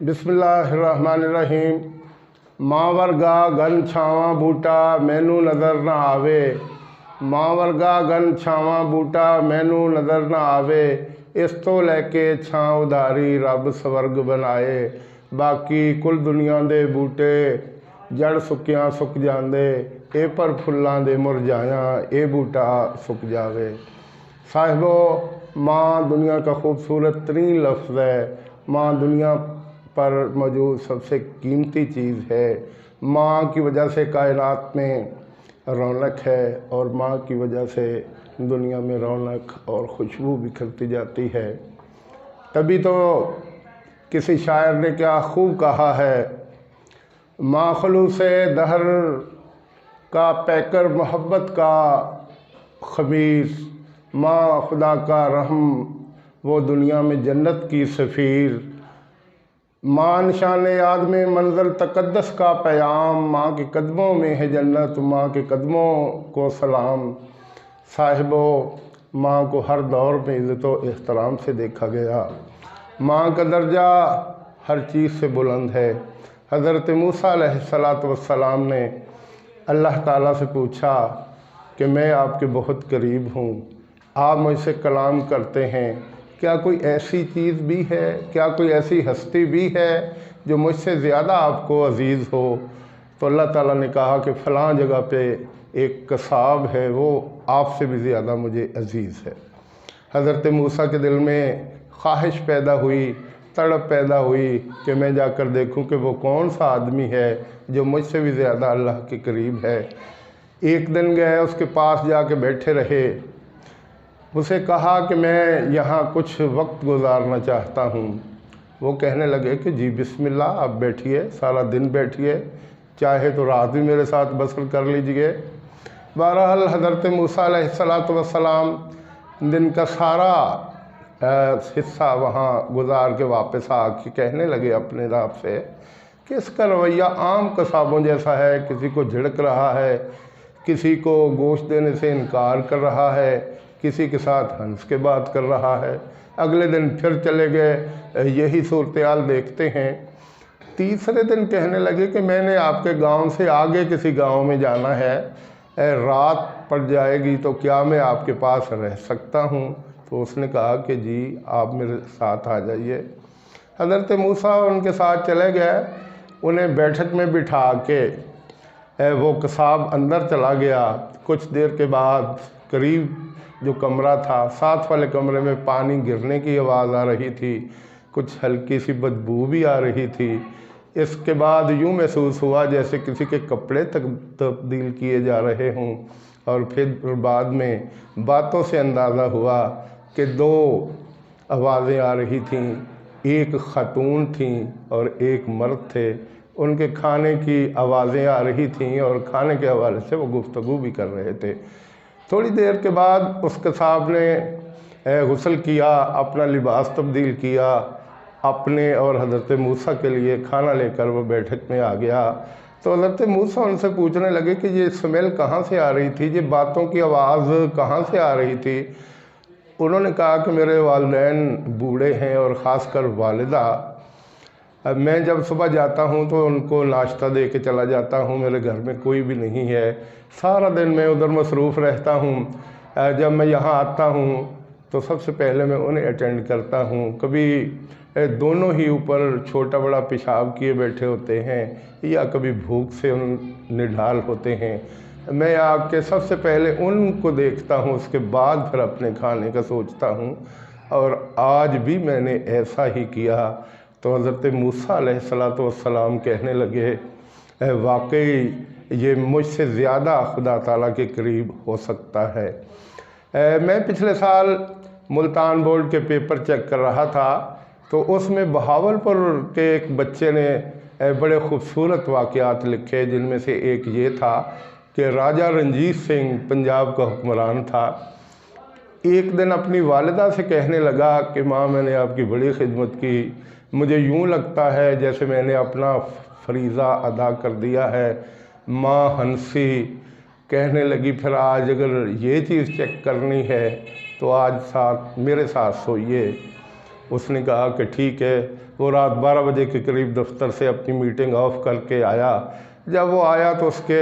बिस्मिल्लाहिर्रहमानिर्रहीम। मां वर्गा गन छावां बूटा मैनू नज़र न आवे। मां वर्गा गन छावां बूटा मैनू नज़र न आवे। इस तो लैके छां उधारी रब स्वर्ग बनाए। बाकी कुल दुनिया दे बूटे जड़ सुक्कियां सुक जांदे, ए पर फुल्लां दे मुरझाया ए बूटा सुक जावे। साहिबो, माँ दुनिया का खूबसूरत तरीन लफ्ज़ है। माँ दुनिया पर मौजूद सबसे कीमती चीज़ है। माँ की वजह से कायनात में रौनक है और माँ की वजह से दुनिया में रौनक और खुशबू बिखरती जाती है। तभी तो किसी शायर ने क्या खूब कहा है, माँ खलूस दहर का पैकर मोहब्बत का खबीर, माँ खुदा का रहम वो दुनिया में जन्नत की सफ़ीर। माँ निशान याद में मंज़र तक़द्दस का पैगाम, माँ के कदमों में है जन्नत, माँ के कदमों को सलाम। साहिबो, माँ को हर दौर में इज़्ज़त व एहतराम से देखा गया। माँ का दर्जा हर चीज़ से बुलंद है। हज़रत मूसा अलैहिस्सलातु वस्सलाम ने अल्लाह ताला से पूछा कि मैं आपके बहुत करीब हूँ, आप मुझसे कलाम करते हैं, क्या कोई ऐसी चीज़ भी है, क्या कोई ऐसी हस्ती भी है जो मुझसे ज़्यादा आपको अज़ीज़ हो? तो अल्लाह ताला ने कहा कि फ़लाँ जगह पे एक कसाब है, वो आपसे भी ज़्यादा मुझे अज़ीज़ है। हज़रत मूसा के दिल में ख्वाहिश पैदा हुई, तड़प पैदा हुई कि मैं जाकर देखूं कि वो कौन सा आदमी है जो मुझसे भी ज़्यादा अल्लाह के करीब है। एक दिन गए, उसके पास जाके बैठे रहे, उसे कहा कि मैं यहाँ कुछ वक्त गुजारना चाहता हूँ। वो कहने लगे कि जी बिस्मिल्लाह, आप बैठिए, सारा दिन बैठिए, चाहे तो रात भी मेरे साथ बसर कर लीजिए। बहरहाल हज़रत मूसा अलैहिस्सलातु वस्सलाम दिन का सारा हिस्सा वहाँ गुजार के वापस आके कहने लगे अपने रब से कि इसका रवैया आम कसाबों जैसा है, किसी को झिड़क रहा है, किसी को गोश्त देने से इनकार कर रहा है, किसी के साथ हंस के बात कर रहा है। अगले दिन फिर चले गए, यही सूरत-ए-हाल देखते हैं। तीसरे दिन कहने लगे कि मैंने आपके गांव से आगे किसी गांव में जाना है, रात पड़ जाएगी तो क्या मैं आपके पास रह सकता हूं? तो उसने कहा कि जी आप मेरे साथ आ जाइए। हज़रत मूसा उनके साथ चले गए। उन्हें बैठक में बिठा के वो कसाब अंदर चला गया। कुछ देर के बाद करीब जो कमरा था, साथ वाले कमरे में पानी गिरने की आवाज़ आ रही थी, कुछ हल्की सी बदबू भी आ रही थी। इसके बाद यूँ महसूस हुआ जैसे किसी के कपड़े तक तब्दील किए जा रहे हों। और फिर बाद में बातों से अंदाज़ा हुआ कि दो आवाज़ें आ रही थीं, एक ख़ातून थी और एक मर्द थे। उनके खाने की आवाज़ें आ रही थीं और खाने के हवाले से वो गुफ्तगू भी कर रहे थे। थोड़ी देर के बाद उस कसाब ने गुस्ल किया, अपना लिबास तब्दील किया, अपने और हज़रत मूसा के लिए खाना लेकर वो बैठक में आ गया। तो हज़रत मूसा उनसे पूछने लगे कि ये स्मेल कहाँ से आ रही थी, ये बातों की आवाज़ कहाँ से आ रही थी? उन्होंने कहा कि मेरे वालिदैन बूढ़े हैं और ख़ासकर वालिदा। मैं जब सुबह जाता हूँ तो उनको नाश्ता दे के चला जाता हूँ, मेरे घर में कोई भी नहीं है, सारा दिन मैं उधर मसरूफ़ रहता हूँ। जब मैं यहाँ आता हूँ तो सबसे पहले मैं उन्हें अटेंड करता हूँ। कभी दोनों ही ऊपर छोटा बड़ा पेशाब किए बैठे होते हैं या कभी भूख से निढाल होते हैं। मैं आके सबसे पहले उनको देखता हूँ, उसके बाद फिर अपने खाने का सोचता हूँ, और आज भी मैंने ऐसा ही किया। तो हज़रत मूसा अलैहिस्सलातु वस्सलाम कहने लगे, वाकई ये मुझसे ज़्यादा खुदा ताला के करीब हो सकता है। मैं पिछले साल मुल्तान बोर्ड के पेपर चेक कर रहा था, तो उसमें बहावलपुर के एक बच्चे ने बड़े खूबसूरत वाक़यात लिखे, जिनमें से एक ये था कि राजा रंजीत सिंह पंजाब का हुक्मरान था। एक दिन अपनी वालिदा से कहने लगा कि माँ, मैंने आपकी बड़ी खिदमत की, मुझे यूँ लगता है जैसे मैंने अपना फरीज़ा अदा कर दिया है। माँ हंसी, कहने लगी फिर आज अगर ये चीज़ चेक करनी है तो आज साथ मेरे साथ सोइए। اس نے کہا کہ ٹھیک ہے۔ وہ رات 12 بجے کے قریب دفتر سے اپنی میٹنگ آف کر کے آیا۔ جب وہ آیا تو اس کے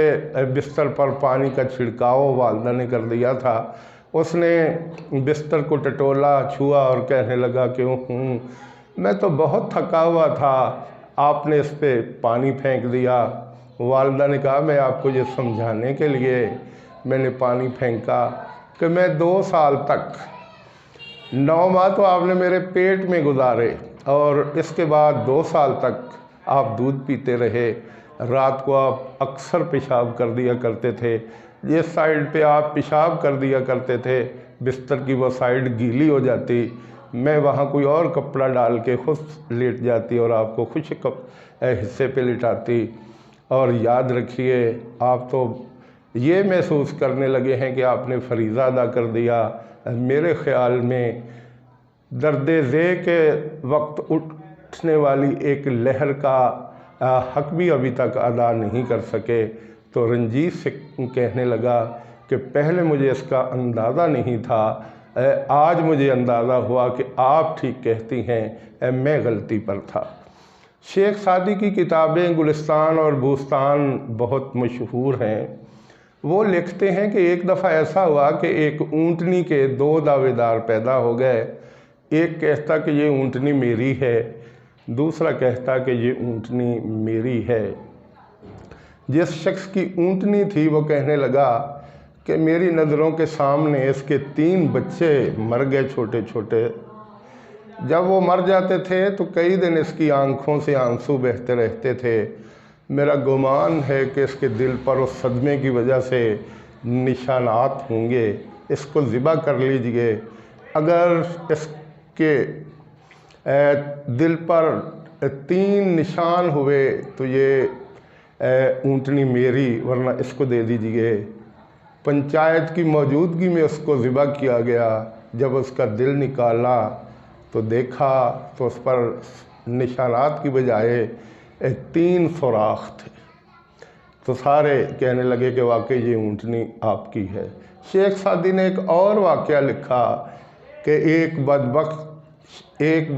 بستر پر پانی کا چھڑکاؤ والدہ نے کر دیا تھا۔ اس نے بستر کو ٹٹولا، چھوا اور کہنے لگا کہ میں تو بہت تھکا ہوا تھا، آپ نے اس پہ پانی پھینک دیا۔ والدہ نے کہا میں آپ کو یہ سمجھانے کے لیے میں نے پانی پھینکا کہ میں 2 سال تک 9 ماہ تو آپ نے میرے پیٹ میں گزارے، اور اس کے بعد 2 سال تک آپ دودھ پیتے رہے۔ رات کو آپ اکثر پیشاب کر دیا کرتے تھے، جس سائیڈ پہ آپ پیشاب کر دیا کرتے تھے بستر کی وہ سائیڈ گیلی ہو جاتی، میں وہاں کوئی اور کپڑا ڈال کے خود لیٹ جاتی اور آپ کو خشک حصے پہ لٹاتی۔ اور یاد رکھیے آپ تو یہ محسوس کرنے لگے ہیں کہ آپ نے فریضہ ادا کر دیا۔ میرے خیال میں درد ذیل کے وقت اٹھنے والی ایک لہر کا حق بھی ابھی تک ادا نہیں کر سکے۔ تو رنجیت سے کہنے لگا کہ پہلے مجھے اس کا اندازہ نہیں تھا، آج مجھے اندازہ ہوا کہ آپ ٹھیک کہتی ہیں، میں غلطی پر تھا۔ شیخ سعدی کی کتابیں گلستان اور بوستان بہت مشہور ہیں۔ وہ لکھتے ہیں کہ ایک دفعہ ایسا ہوا کہ ایک اونٹنی کے 2 دعوے دار پیدا ہو گئے۔ ایک کہتا کہ یہ اونٹنی میری ہے، دوسرا کہتا کہ یہ اونٹنی میری ہے۔ جس شخص کی اونٹنی تھی وہ کہنے لگا کہ میری نظروں کے سامنے اس کے 3 بچے مر گئے چھوٹے چھوٹے۔ جب وہ مر جاتے تھے تو کئی دن اس کی آنکھوں سے آنسو بہتے رہتے تھے۔ میرا گمان ہے کہ اس کے دل پر اس صدمے کی وجہ سے نشانات ہوں گے، اس کو ذبح کر لیجئے۔ اگر اس کے دل پر 3 نشان ہوئے تو یہ اونٹنی میری، ورنہ اس کو دے دیجئے۔ پنچایت کی موجودگی میں اس کو ذبح کیا گیا۔ جب اس کا دل نکالا تو دیکھا تو اس پر نشانات کی بجائے 3 سوراخ تھے۔ تو سارے کہنے لگے کہ واقعی یہ اونٹنی آپ کی ہے۔ شیخ سعدی نے ایک اور واقعہ لکھا کہ ایک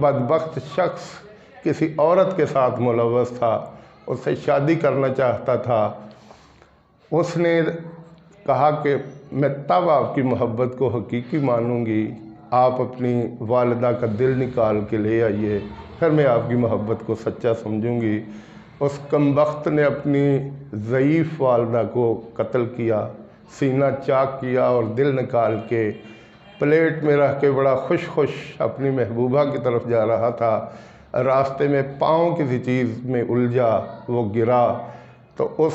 بدبخت شخص کسی عورت کے ساتھ ملوث تھا، اس سے شادی کرنا چاہتا تھا۔ اس نے کہا کہ میں تب آپ کی محبت کو حقیقی مانوں گی، آپ اپنی والدہ کا دل نکال کے لے آئیے، پھر میں آپ کی محبت کو سچا سمجھوں گی۔ اس کمبخت نے اپنی ضعیف والدہ کو قتل کیا، سینہ چاک کیا اور دل نکال کے پلیٹ میں رکھ کے بڑا خوش اپنی محبوبہ کی طرف جا رہا تھا۔ راستے میں پاؤں کسی چیز میں الجھا، وہ گرا تو اس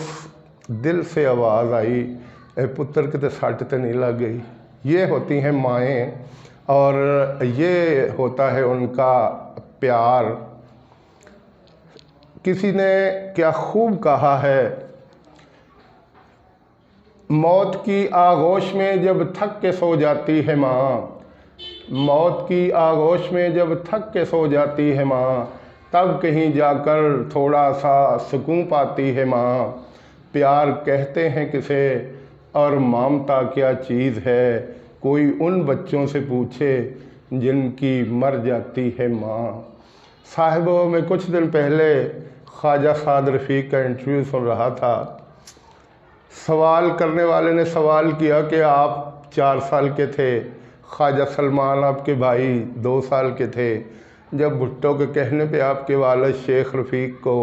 دل سے آواز آئی، اے پتر کتے سٹ تے نہیں لگ گئی۔ یہ ہوتی ہیں مائیں اور یہ ہوتا ہے ان کا پیار۔ کسی نے کیا خوب کہا ہے، موت کی آغوش میں جب تھک کے سو جاتی ہے ماں، موت کی آغوش میں جب تھک کے سو جاتی ہے ماں، تب کہیں جا کر تھوڑا سا سکون پاتی ہے ماں۔ پیار کہتے ہیں کسے اور مامتا کیا چیز ہے، کوئی ان بچوں سے پوچھے جن کی مر جاتی ہے ماں۔ صاحبوں، میں کچھ دن پہلے خواجہ سعد رفیق کا انٹرویو سن رہا تھا۔ سوال کرنے والے نے سوال کیا کہ آپ 4 سال کے تھے، خواجہ سلمان آپ کے بھائی 2 سال کے تھے، جب بھٹو کے کہنے پہ آپ کے والد شیخ رفیق کو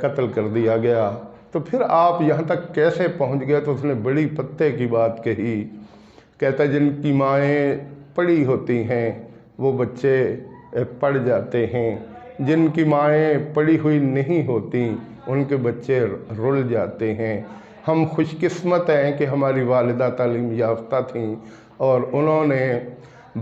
قتل کر دیا گیا، تو پھر آپ یہاں تک کیسے پہنچ گئے؟ تو اس نے بڑی پتے کی بات کہی، کہتا جن کی مائیں پڑی ہوتی ہیں وہ بچے پڑ جاتے ہیں، جن کی مائیں پڑی ہوئی نہیں ہوتی ان کے بچے رل جاتے ہیں۔ ہم خوش قسمت ہیں کہ ہماری والدہ تعلیم یافتہ تھیں اور انہوں نے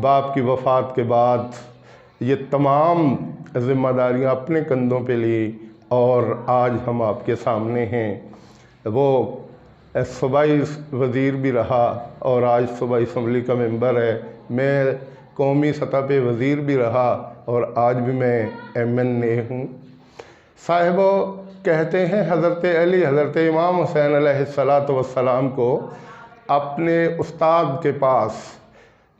باپ کی وفات کے بعد یہ تمام ذمہ داریاں اپنے کندھوں پہ لی اور آج ہم آپ کے سامنے ہیں۔ وہ صوبائی وزیر بھی رہا اور آج صوبائی اسمبلی کا ممبر ہے، میں قومی سطح پہ وزیر بھی رہا اور آج بھی میں MNA ہوں۔ صاحبوں، کہتے ہیں حضرت علی، حضرت امام حسین علیہ السلام کو اپنے استاد کے پاس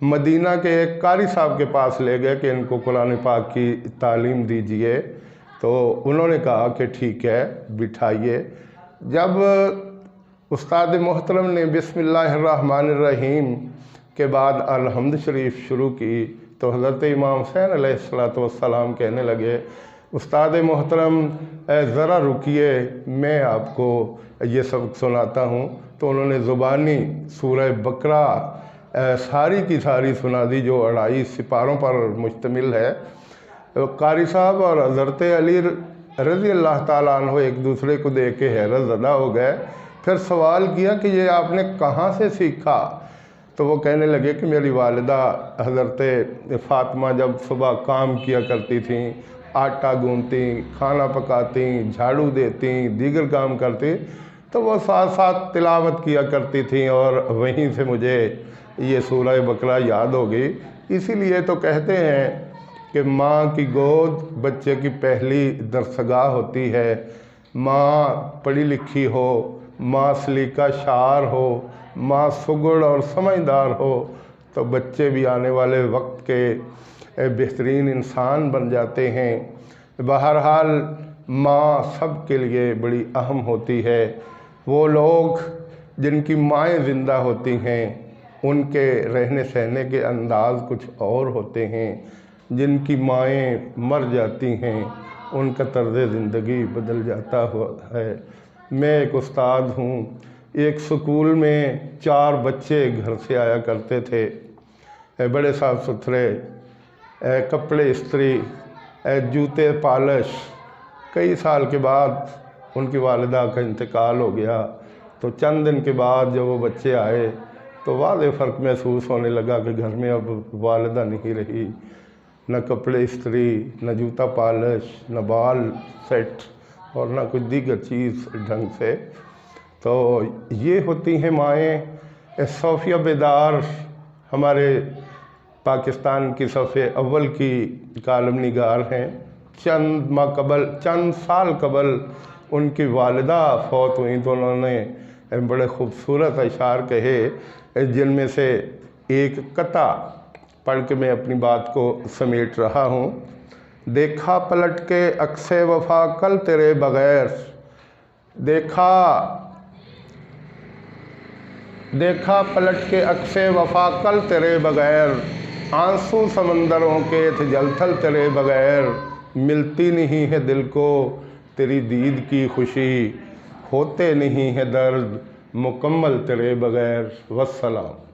मदीना के एक कारी साहब के पास ले गए कि इनको कुरान पाक की तालीम दीजिए। तो उन्होंने कहा कि ठीक है, बिठाइए। जब उस्ताद मोहतरम ने बिस्मिल्लाहिर्रहमानिर्रहीम के बाद अलहम्द शरीफ शुरू की तो हज़रत इमाम हुसैन अलैहिस्सलातु वस्सलाम कहने लगे, उस्ताद मोहतरम ज़रा रुकिए, मैं आपको ये सबक सुनाता हूँ। तो उन्होंने ज़ुबानी सूरह बकरा सारी की सारी सुना दी, जो 2.5 सिपारों पर मुश्तमिल है। कारी साहब और हज़रत अली रज़ी अल्लाह ताला अन्हु एक दूसरे को देख के हैरत ज़दा हो गए। फिर सवाल किया कि ये आपने कहाँ से सीखा? तो वो कहने लगे कि मेरी वालिदा हज़रत फ़ातिमा जब सुबह काम किया करती थीं, आटा गूंथती, खाना पकाती, झाड़ू देती, दीगर काम करती, तो वो साथ साथ तिलावत किया करती थीं और वहीं से मुझे ये सूरह बकरा याद हो गई। इसीलिए तो कहते हैं कि माँ की गोद बच्चे की पहली दरसगाह होती है। माँ पढ़ी लिखी हो, माँ सलीका शार हो, माँ सुगड़ और समझदार हो, तो बच्चे भी आने वाले वक्त के बेहतरीन इंसान बन जाते हैं। बहरहाल माँ सब के लिए बड़ी अहम होती है। वो लोग जिनकी माएँ ज़िंदा होती हैं उनके रहने सहने के अंदाज़ कुछ और होते हैं, जिनकी माएँ मर जाती हैं उनका तर्ज़ ज़िंदगी बदल जाता है। मैं एक उस्ताद हूँ। एक स्कूल में 4 बच्चे घर से आया करते थे, बड़े साफ़ सुथरे, कपड़े इस्त्री, जूते पॉलिश। कई साल के बाद उनकी वालिदा का इंतकाल हो गया। तो चंद दिन के बाद जब वो बच्चे आए तो वाज़ेह फ़र्क महसूस होने लगा कि घर में अब वालिदा नहीं रही, न कपड़े इस्त्री, न जूता पॉलिश, न बाल सेट और न कुछ दीगर चीज़ ढंग से। तो ये होती हैं माएँ। सोफिया बेदार हमारे पाकिस्तान की सफ़े अव्वल की कालम निगार हैं। चंद साल कबल उनकी वालिदा फौत हुई तो उन्होंने बड़े खूबसूरत अशार कहे, जिनमें से एक कता पढ़ के मैं अपनी बात को समेट रहा हूँ। देखा पलट के अक्से वफ़ा कल तेरे बग़ैर, देखा पलट के अक्से वफ़ा कल तेरे बग़ैर, आंसू समंदरों के थे जलथल तेरे बग़ैर, मिलती नहीं है दिल को तेरी दीद की खुशी, होते नहीं है दर्द मुकम्मल तेरे बग़ैर। वस्सलाम।